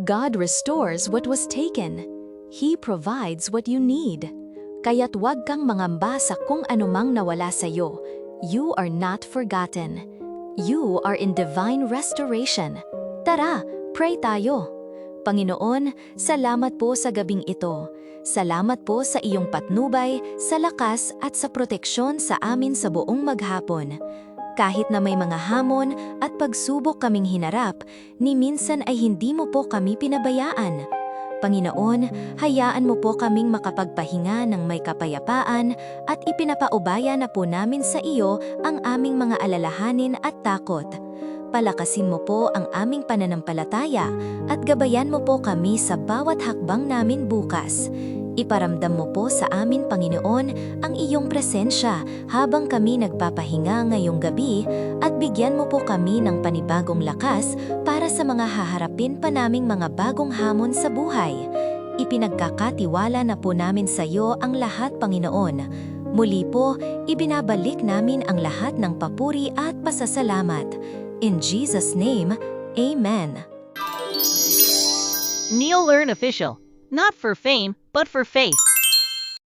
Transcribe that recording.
God restores what was taken. He provides what you need. Kaya't huwag kang mangamba sa kung anumang nawala sa'yo. You are not forgotten. You are in divine restoration. Tara, pray tayo. Panginoon, salamat po sa gabing ito. Salamat po sa iyong patnubay, sa lakas at sa proteksyon sa amin sa buong maghapon. Kahit na may mga hamon at pagsubok kaming hinarap, ni minsan ay hindi mo po kami pinabayaan. Panginoon, hayaan mo po kaming makapagpahinga ng may kapayapaan at ipinapaubaya na po namin sa iyo ang aming mga alalahanin at takot. Palakasin mo po ang aming pananampalataya at gabayan mo po kami sa bawat hakbang namin bukas. Iparamdam mo po sa amin, Panginoon, ang iyong presensya habang kami nagpapahinga ngayong gabi at bigyan mo po kami ng panibagong lakas para sa mga haharapin pa naming mga bagong hamon sa buhay. Ipinagkakatiwala na po namin sa iyo ang lahat, Panginoon. Muli po, ibinabalik namin ang lahat ng papuri at pasasalamat. In Jesus' name, Amen. Neil Learn Official. Not for fame, but for faith.